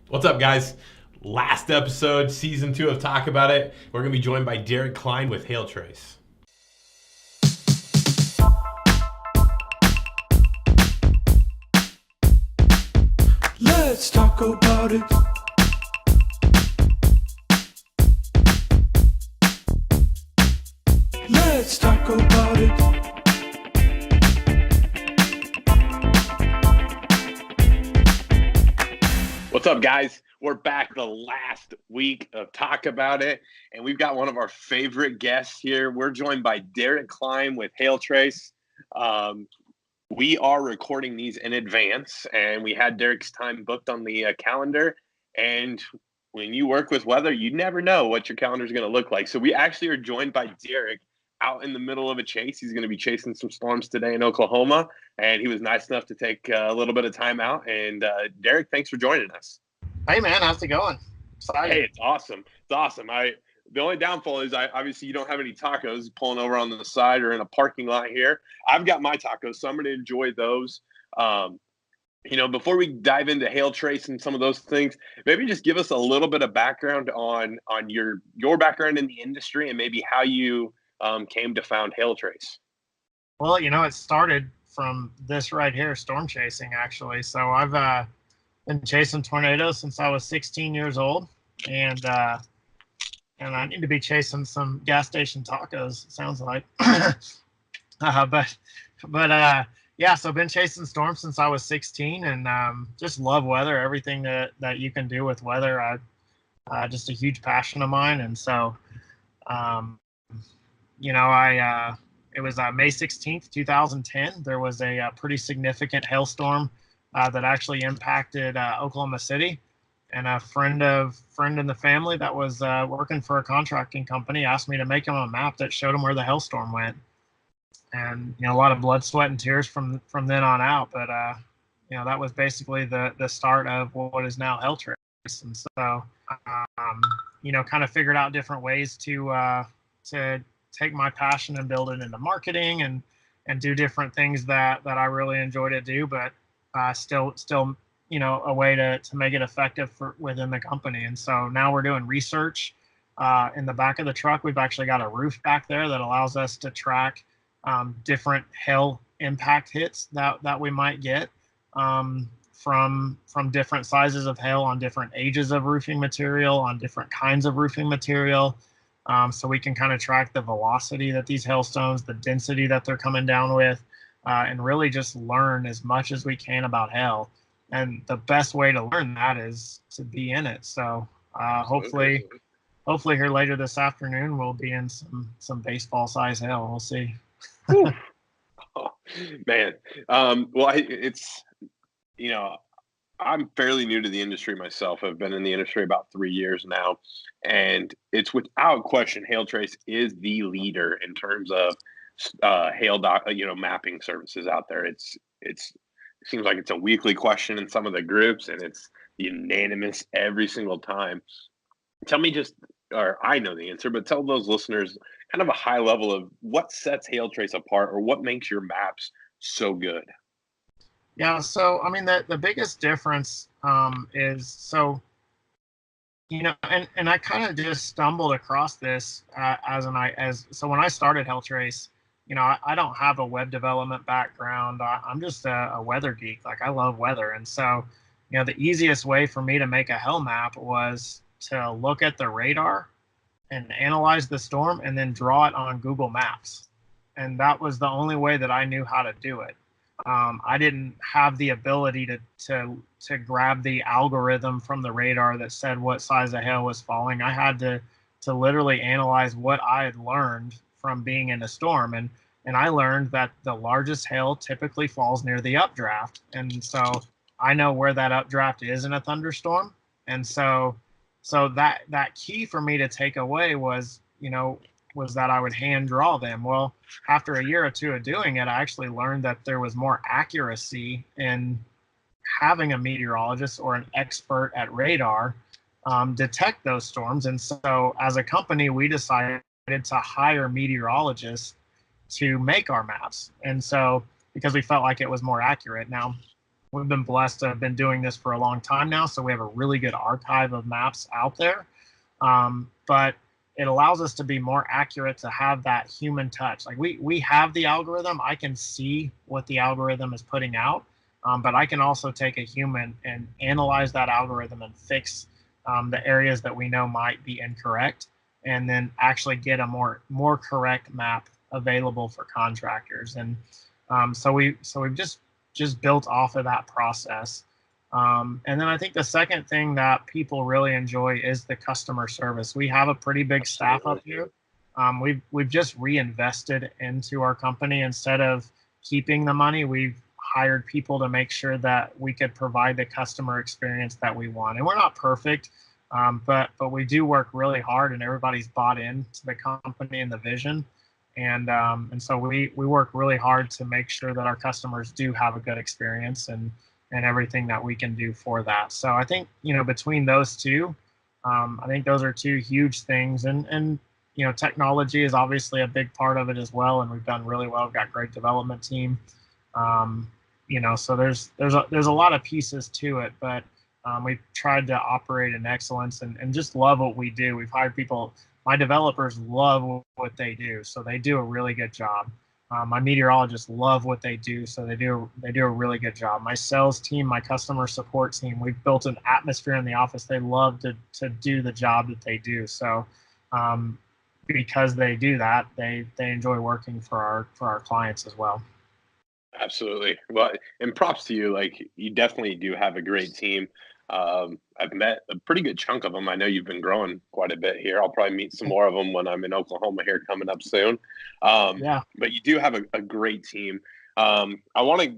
What's up, guys? Last episode, season 2 of Talk About It. We're going to be joined by Derik Kline with Hailtrace. Let's talk about it. Let's talk about it. What's up, guys? We're back the last week of Talk About It, and we've got one of our favorite guests here. We're joined by Derik Kline with Hailtrace. We are recording these in advance, and we had Derik's time booked on the calendar. And when you work with weather, you never know what your calendar is going to look like. So we actually are joined by Derik out in the middle of a chase. He's going to be chasing some storms today in Oklahoma, and he was nice enough to take a little bit of time out. And Derik, thanks for joining us. Hey man, how's it going? Excited. Hey, it's awesome. It's awesome. The only downfall is obviously you don't have any tacos pulling over on the side or in a parking lot here. I've got my tacos, so I'm going to enjoy those. Before we dive into Hailtrace and some of those things, maybe just give us a little bit of background on your background in the industry and maybe how you came to found Hailtrace. Well, it started from this right here, storm chasing, actually. So I've been chasing tornadoes since I was 16 years old, and I need to be chasing some gas station tacos, it sounds like. Yeah, so I've been chasing storms since I was 16, and just love weather. Everything that you can do with weather, just a huge passion of mine. And so, it was May 16th, 2010. There was a pretty significant hailstorm that actually impacted Oklahoma City. And a friend in the family that was working for a contracting company asked me to make him a map that showed him where the hailstorm went. And a lot of blood, sweat, and tears from then on out. But that was basically the start of what is now Hailtrace. And so kind of figured out different ways to take my passion and build it into marketing and do different things that I really enjoy to do, but still a way to make it effective within the company. And so now we're doing research in the back of the truck. We've actually got a roof back there that allows us to track different hail impact hits that we might get from different sizes of hail on different ages of roofing material, on different kinds of roofing material. So we can kind of track the velocity that these hailstones, the density that they're coming down with, and really just learn as much as we can about hail. And the best way to learn that is to be in it. So hopefully here later this afternoon, we'll be in some baseball size hail. We'll see. Oh, man. I'm fairly new to the industry myself. I've been in the industry about 3 years now, and it's without question Hailtrace is the leader in terms of mapping services out there. It seems like it's a weekly question in some of the groups, and it's unanimous every single time. Tell me I know the answer, but tell those listeners kind of a high level of what sets Hailtrace apart or what makes your maps so good. Yeah, so I mean the biggest difference is so and I kind of just stumbled across this so when I started Hailtrace, I don't have a web development background. I'm just a weather geek. Like, I love weather, and so the easiest way for me to make a hail map was to look at the radar and analyze the storm and then draw it on Google Maps, and that was the only way that I knew how to do it. I didn't have the ability to grab the algorithm from the radar that said what size of hail was falling. I had to literally analyze what I had learned from being in a storm. And I learned that the largest hail typically falls near the updraft. And so I know where that updraft is in a thunderstorm. And so that key for me to take away was that I would hand draw them. Well, after a year or two of doing it, I actually learned that there was more accuracy in having a meteorologist or an expert at radar detect those storms. And so as a company, we decided to hire meteorologists to make our maps. And so because we felt like it was more accurate. Now, we've been blessed to have been doing this for a long time now, so we have a really good archive of maps out there. But it allows us to be more accurate, to have that human touch. Like we have the algorithm. I can see what the algorithm is putting out, but I can also take a human and analyze that algorithm and fix the areas that we know might be incorrect, and then actually get a more correct map available for contractors. And so we've just built off of that process. And then I think the second thing that people really enjoy is the customer service. We have a pretty big staff up here. We've just reinvested into our company. Instead of keeping the money, we've hired people to make sure that we could provide the customer experience that we want. And we're not perfect, but we do work really hard, and everybody's bought into the company and the vision. And so we work really hard to make sure that our customers do have a good experience, and everything that we can do for that. So I think, between those two, I think those are two huge things. And technology is obviously a big part of it as well. And we've done really well. We've got a great development team. So there's a lot of pieces to it, but we've tried to operate in excellence and just love what we do. We've hired people. My developers love what they do, so they do a really good job. My meteorologists love what they do, so they do a really good job. My sales team, my customer support team, we've built an atmosphere in the office. They love to do the job that they do. So because they do that, they enjoy working for our clients as well. Absolutely. Well, and props to you. Like, you definitely do have a great team. I've met a pretty good chunk of them. I know you've been growing quite a bit here. I'll probably meet some more of them when I'm in Oklahoma here coming up soon. Yeah. But you do have a great team. I want to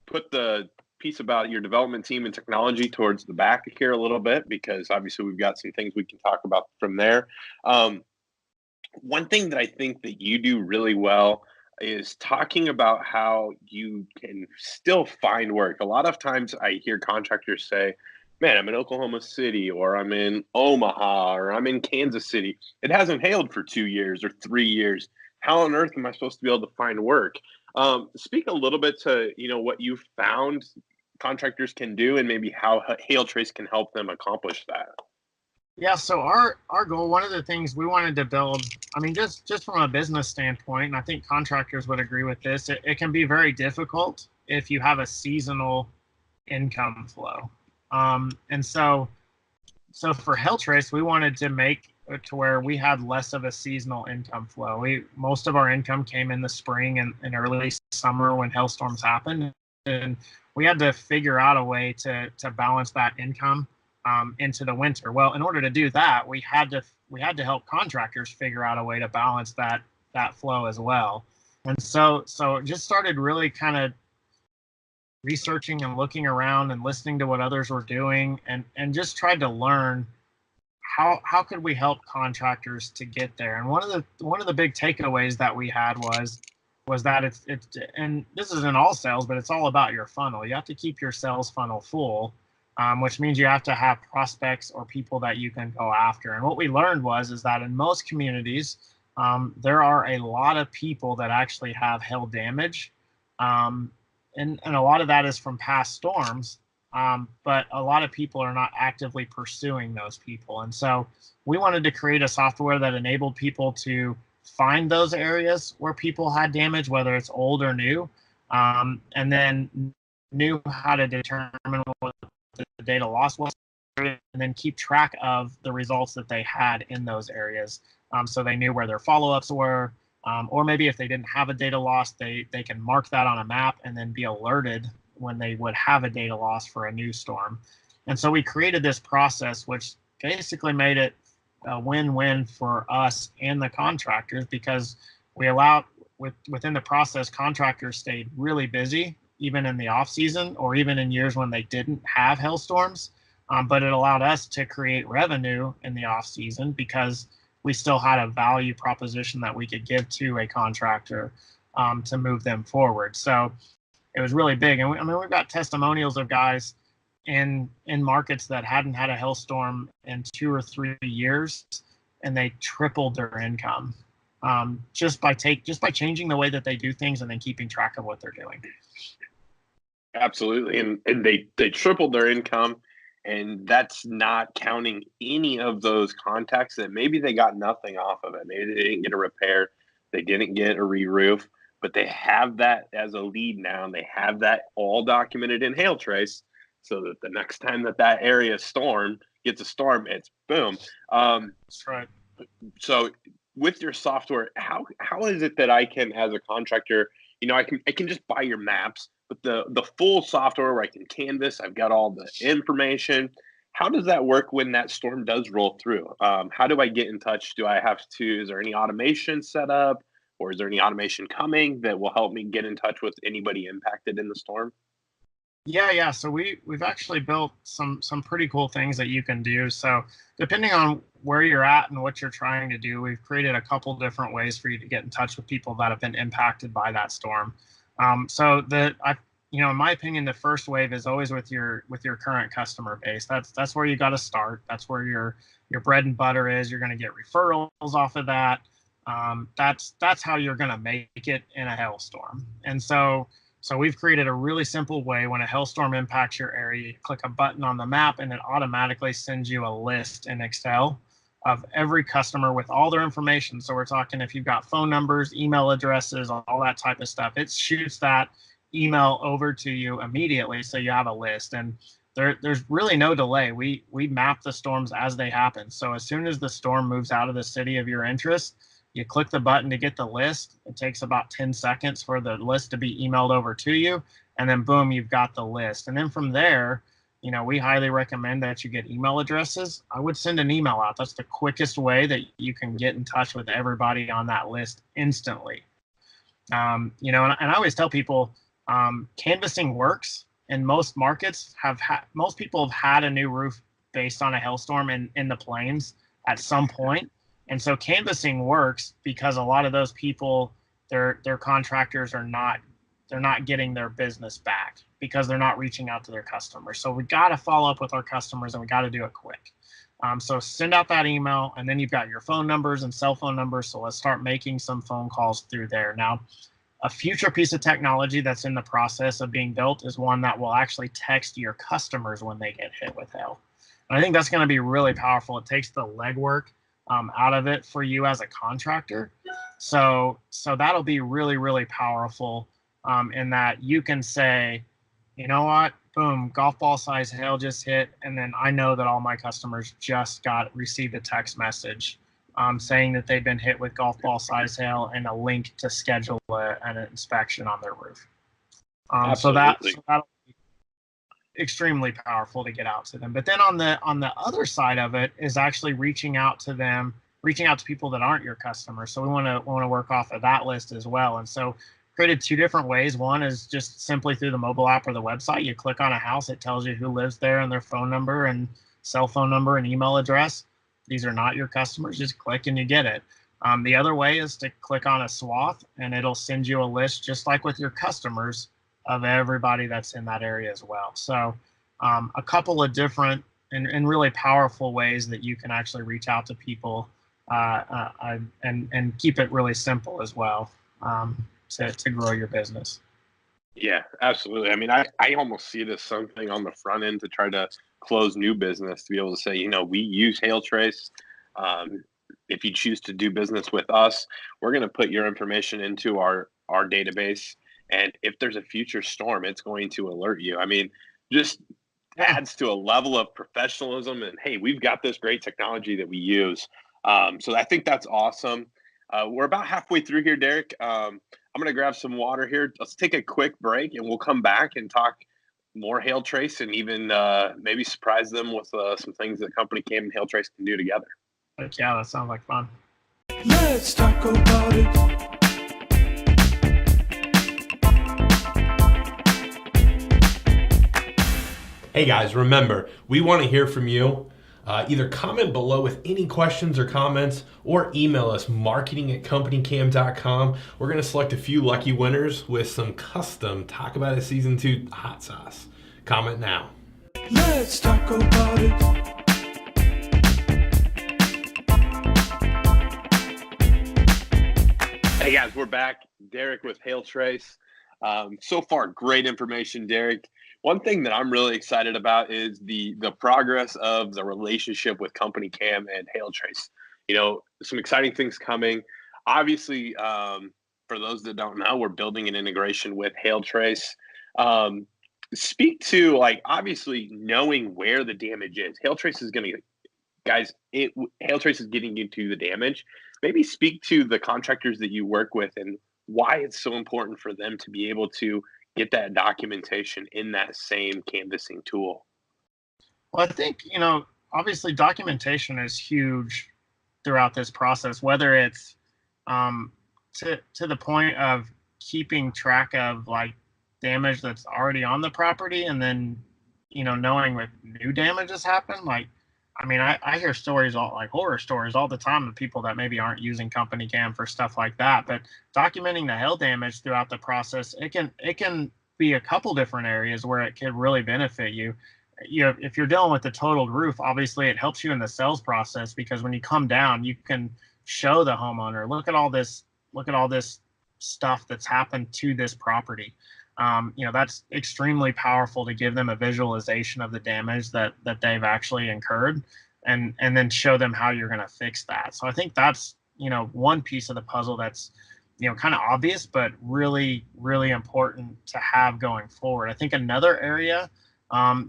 put the piece about your development team and technology towards the back here a little bit, because obviously we've got some things we can talk about from there. One thing that I think that you do really well is talking about how you can still find work. A lot of times I hear contractors say, man, I'm in Oklahoma City, or I'm in Omaha, or I'm in Kansas City. It hasn't hailed for 2 years or 3 years. How on earth am I supposed to be able to find work? Speak a little bit to, what you've found contractors can do, and maybe how Hailtrace can help them accomplish that. Yeah, so our goal, one of the things we wanted to build, I mean, just from a business standpoint, and I think contractors would agree with this, it can be very difficult if you have a seasonal income flow. And so for Hailtrace, we wanted to make it to where we had less of a seasonal income flow. Most of our income came in the spring and early summer when hailstorms happened, and we had to figure out a way to balance that income into the winter. Well, in order to do that, we had to help contractors figure out a way to balance that flow as well. And so it just started really kind of researching and looking around and listening to what others were doing, and just tried to learn how could we help contractors to get there. And one of the big takeaways that we had was that it's and this is in all sales, but it's all about your funnel. You have to keep your sales funnel full, which means you have to have prospects or people that you can go after. And what we learned is that in most communities, there are a lot of people that actually have hail damage. And a lot of that is from past storms, but a lot of people are not actively pursuing those people. And so we wanted to create a software that enabled people to find those areas where people had damage, whether it's old or new, and then knew how to determine what the data loss was, and then keep track of the results that they had in those areas, so they knew where their follow-ups were. Or maybe if they didn't have a data loss, they can mark that on a map and then be alerted when they would have a data loss for a new storm. And so we created this process, which basically made it a win-win for us and the contractors, because we allowed, within the process, contractors stayed really busy, even in the off season or even in years when they didn't have hailstorms. But it allowed us to create revenue in the off season, because we still had a value proposition that we could give to a contractor to move them forward. So it was really big. And we've got testimonials of guys in markets that hadn't had a hailstorm in 2 or 3 years, and they tripled their income just by changing the way that they do things and then keeping track of what they're doing. Absolutely. And they tripled their income, and that's not counting any of those contacts that maybe they got nothing off of it. Maybe they didn't get a repair, they didn't get a re-roof, but they have that as a lead now, and they have that all documented in Hailtrace, so that the next time that area gets a storm, it's boom. That's right. So with your software, how is it that I can, as a contractor, I can just buy your maps, but the full software where I can canvas, I've got all the information. How does that work when that storm does roll through? How do I get in touch? Is there any automation set up, or is there any automation coming that will help me get in touch with anybody impacted in the storm? Yeah. So we've actually built some pretty cool things that you can do. So depending on where you're at and what you're trying to do, we've created a couple different ways for you to get in touch with people that have been impacted by that storm. In my opinion, the first wave is always with your current customer base. That's where you got to start. That's where your bread and butter is. You're going to get referrals off of that. That's how you're going to make it in a hailstorm. And so we've created a really simple way. When a hailstorm impacts your area, you click a button on the map, and it automatically sends you a list in Excel of every customer with all their information. So we're talking, if you've got phone numbers, email addresses, all that type of stuff, it shoots that email over to you immediately, so you have a list. And there's really no delay. We map the storms as they happen. So as soon as the storm moves out of the city of your interest, you click the button to get the list. It takes about 10 seconds for the list to be emailed over to you. And then boom, you've got the list. And then from there, we highly recommend that you get email addresses. I would send an email out. That's the quickest way that you can get in touch with everybody on that list instantly. And I always tell people, canvassing works. In most markets, most people have had a new roof based on a hailstorm in the plains at some point. And so canvassing works because a lot of those people, their contractors they're not getting their business back because they're not reaching out to their customers. So we got to follow up with our customers, and we got to do it quick. So send out that email, and then you've got your phone numbers and cell phone numbers. So let's start making some phone calls through there. Now, a future piece of technology that's in the process of being built is one that will actually text your customers when they get hit with hail. And I think that's going to be really powerful. It takes the legwork out of it for you as a contractor. So that'll be really, really powerful in that you can say, you know what, boom, golf ball size hail just hit. And then I know that all my customers just received a text message saying that they've been hit with golf ball size hail and a link to schedule an inspection on their roof. So that'll be extremely powerful to get out to them. But then on the other side of it is actually reaching out to people that aren't your customers. So we want to work off of that list as well. And so created two different ways. One is just simply through the mobile app or the website. You click on a house, it tells you who lives there and their phone number and cell phone number and email address. These are not your customers. Just click and you get it. The other way is to click on a swath, and it'll send you a list just like with your customers of everybody that's in that area as well. So a couple of different and really powerful ways that you can actually reach out to people and keep it really simple as well to grow your business. Yeah, absolutely. I mean, I almost see this something on the front end to try to close new business, to be able to say, we use Hailtrace. If you choose to do business with us, we're going to put your information into our database. And if there's a future storm, it's going to alert you. I mean, just adds to a level of professionalism. And hey, we've got this great technology that we use. So I think that's awesome. We're about halfway through here, Derik. I'm going to grab some water here. Let's take a quick break, and we'll come back and talk more Hailtrace and even maybe surprise them with some things that CompanyCam and Hailtrace can do together. Yeah, that sounds like fun. Let's talk about it. Hey guys, remember, we want to hear from you. Either comment below with any questions or comments, or email us marketing@companycam.com. We're going to select a few lucky winners with some custom Talk About It Season 2 hot sauce. Comment now. Let's talk about it. Hey guys, we're back. Derik with Hailtrace. So far, great information, Derik. One thing that I'm really excited about is the progress of the relationship with CompanyCam and Hailtrace. Some exciting things coming. Obviously, for those that don't know, we're building an integration with Hailtrace. Speak to, like, obviously knowing where the damage is. Hailtrace is going to, guys, Hailtrace is getting you to the damage. Maybe speak to the contractors that you work with and why it's so important for them to be able to get that documentation in that same canvassing tool. Well, I think, obviously documentation is huge throughout this process, whether it's to the point of keeping track of like damage that's already on the property, and then, knowing if new damage has happened. Like, I hear stories, like horror stories all the time of people that maybe aren't using CompanyCam for stuff like that. But documenting the hail damage throughout the process, it can be a couple different areas where it could really benefit you. If you're dealing with the totaled roof, obviously it helps you in the sales process, because when you come down, you can show the homeowner, look at all this stuff that's happened to this property. That's extremely powerful to give them a visualization of the damage that they've actually incurred, and then show them how you're going to fix that. So I think that's, one piece of the puzzle that's, kind of obvious, but really, really important to have going forward. I think another area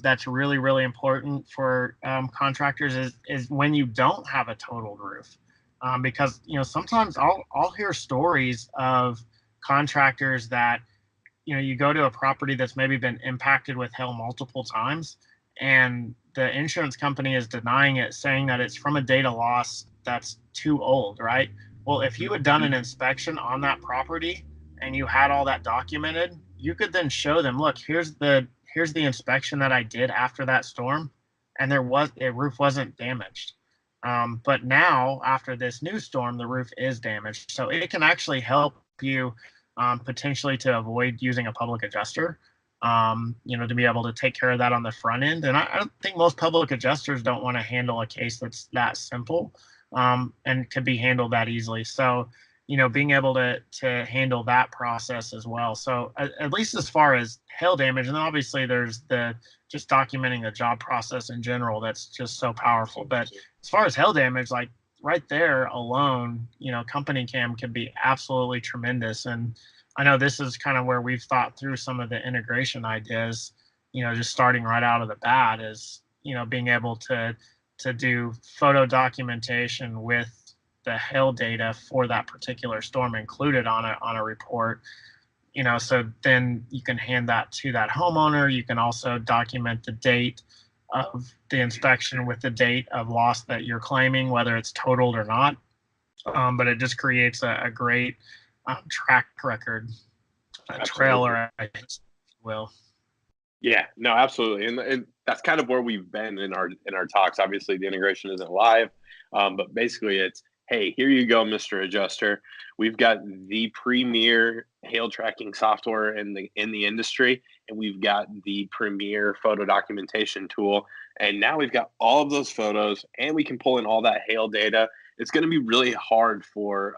that's really, really important for contractors is when you don't have a totaled roof, because sometimes I'll hear stories of contractors that, you go to a property that's maybe been impacted with hail multiple times, and the insurance company is denying it, saying that it's from a data loss that's too old, right? Well, if you had done an inspection on that property and you had all that documented, you could then show them, look, here's the inspection that I did after that storm, and the roof wasn't damaged. But now, after this new storm, the roof is damaged. So it can actually help you potentially to avoid using a public adjuster, to be able to take care of that on the front end. And I don't think most public adjusters don't want to handle a case that's that simple, and could be handled that easily. So, being able to handle that process as well. So at least as far as hail damage, and then obviously there's just documenting the job process in general, that's just so powerful. But as far as hail damage, like right there alone, CompanyCam can be absolutely tremendous. And I know this is kind of where we've thought through some of the integration ideas, just starting right out of the bat is, being able to do photo documentation with the hail data for that particular storm included on a report. So then you can hand that to that homeowner. You can also document the date of the inspection with the date of loss that you're claiming, whether it's totaled or not. But it just creates a great track record, a trailer, I will. Yeah, no, absolutely, and that's kind of where we've been in our talks. Obviously, the integration isn't live, but basically, it's, hey, here you go, Mr. Adjuster. We've got the premier hail tracking software in the industry, and we've got the premier photo documentation tool. And now we've got all of those photos, and we can pull in all that hail data. It's going to be really hard for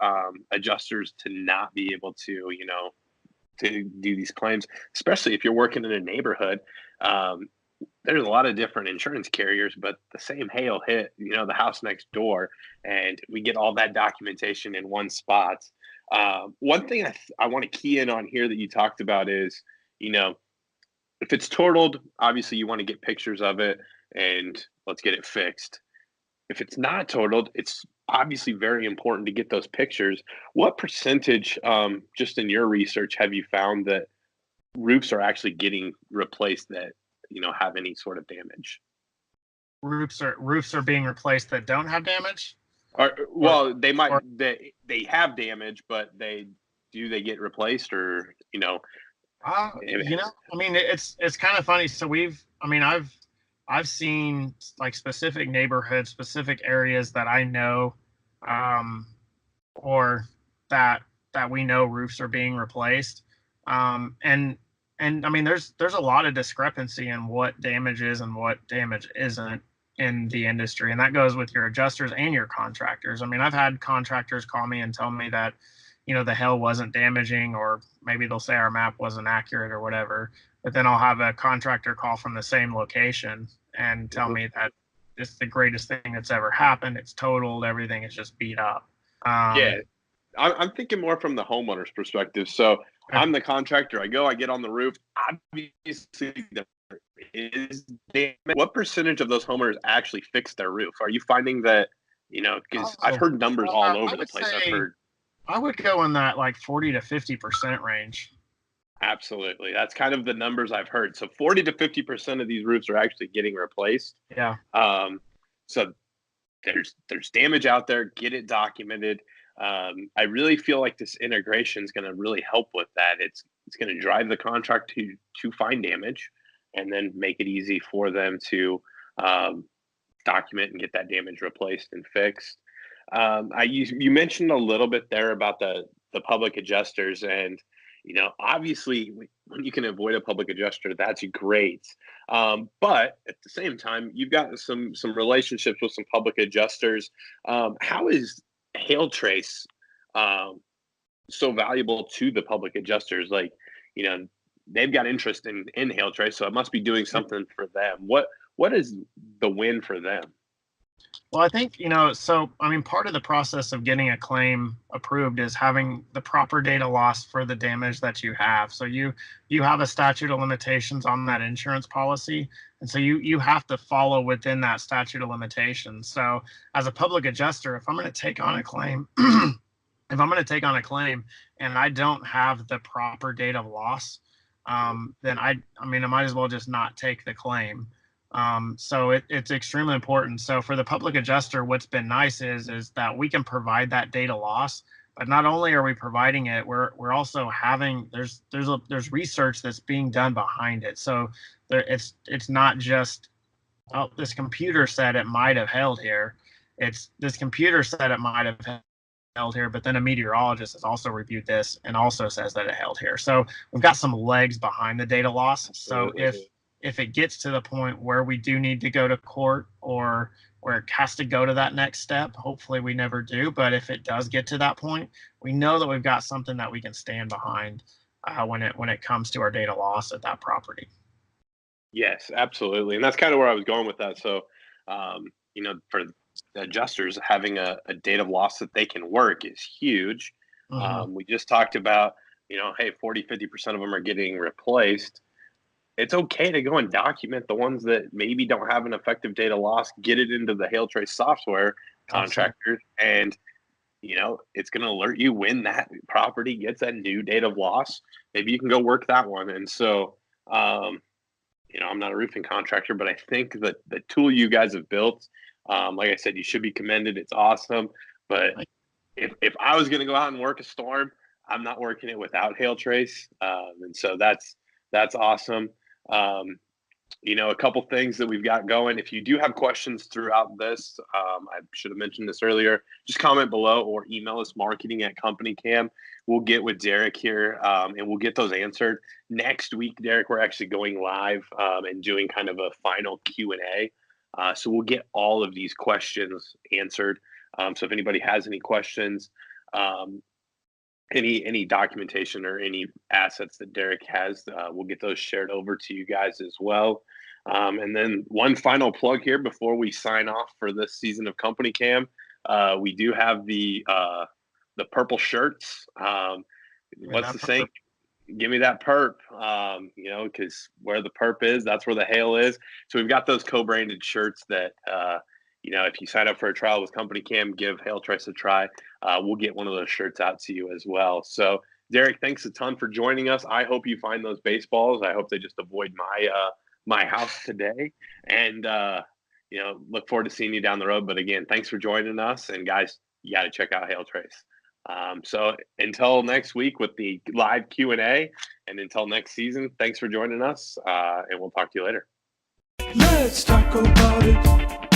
adjusters to not be able to, to do these claims, especially if you're working in a neighborhood. There's a lot of different insurance carriers, but the same hail hit, the house next door, and we get all that documentation in one spot. One thing I want to key in on here that you talked about is, if it's totaled, obviously you want to get pictures of it and let's get it fixed. If it's not totaled, it's obviously very important to get those pictures. What percentage, just in your research, have you found that roofs are actually getting replaced that, have any sort of damage? Roofs are being replaced that don't have damage? They have damage, but they get replaced, or it's kind of funny. So I've seen like specific neighborhoods, specific areas that I know, or that we know roofs are being replaced, and there's a lot of discrepancy in what damage is and what damage isn't in the industry, and that goes with your adjusters and your contractors. I've had contractors call me and tell me that, the hail wasn't damaging, or maybe they'll say our map wasn't accurate or whatever. But then I'll have a contractor call from the same location and tell me that it's the greatest thing that's ever happened. It's totaled. Everything is just beat up. Yeah, I'm thinking more from the homeowner's perspective. So I'm the contractor. I get on the roof. Obviously, there is damage. What percentage of those homeowners actually fix their roof? Are you finding that, because I've heard numbers all over the place. I would go in that like 40 to 50% range. Absolutely. That's kind of the numbers I've heard. So 40 to 50% of these roofs are actually getting replaced. Yeah. So there's damage out there. Get it documented. I really feel like this integration is going to really help with that. It's going to drive the contract to find damage, and then make it easy for them to document and get that damage replaced and fixed. You mentioned a little bit there about the public adjusters, and obviously when you can avoid a public adjuster, that's great. But at the same time, you've got some relationships with some public adjusters. How is Hailtrace so valuable to the public adjusters? Like, they've got interest in Hailtrace, so it must be doing something for them. What is the win for them? Well, I think, part of the process of getting a claim approved is having the proper data loss for the damage that you have. So you have a statute of limitations on that insurance policy. And so you have to follow within that statute of limitations. So as a public adjuster, if I'm going to take on a claim, and I don't have the proper date of loss, then I might as well just not take the claim. So it's extremely important. So for the public adjuster, what's been nice is that we can provide that data loss, but not only are we providing it, we're also having, there's research that's being done behind it. So it's not just, oh, this computer said it might have hailed here. It's this computer said it might have held here, but then a meteorologist has also reviewed this and also says that it held here. So we've got some legs behind the data loss. Absolutely. So if it gets to the point where we do need to go to court, or where it has to go to that next step, hopefully we never do, but if it does get to that point, we know that we've got something that we can stand behind when it comes to our data loss at that property. Yes, absolutely. And that's kind of where I was going with that. So, for the adjusters, having a date of loss that they can work is huge. Mm-hmm. We just talked about, hey, 40, 50% of them are getting replaced. It's okay to go and document the ones that maybe don't have an effective data loss, get it into the Hailtrace software contractors, and it's going to alert you when that property gets that new date of loss. Maybe you can go work that one. And so, I'm not a roofing contractor, but I think that the tool you guys have built, like I said, you should be commended. It's awesome. But if I was going to go out and work a storm, I'm not working it without Hailtrace. And so that's awesome. A couple things that we've got going. If you do have questions throughout this, I should have mentioned this earlier, just comment below or email us marketing@CompanyCam. We'll get with Derik here, and we'll get those answered. Next week, Derik, we're actually going live and doing kind of a final Q&A. So we'll get all of these questions answered. So if anybody has any questions, any documentation or any assets that Derik has, we'll get those shared over to you guys as well. And then one final plug here before we sign off for this season of CompanyCam. We do have the purple shirts. What's the saying? Give me that perp, because where the perp is, that's where the hail is. So we've got those co-branded shirts that, if you sign up for a trial with CompanyCam, give Hailtrace a try. We'll get one of those shirts out to you as well. So, Derik, thanks a ton for joining us. I hope you find those baseballs. I hope they just avoid my house today. And, look forward to seeing you down the road. But again, thanks for joining us. And guys, you got to check out Hailtrace. So until next week with the live Q&A, and until next season, thanks for joining us. And we'll talk to you later. Let's talk about it.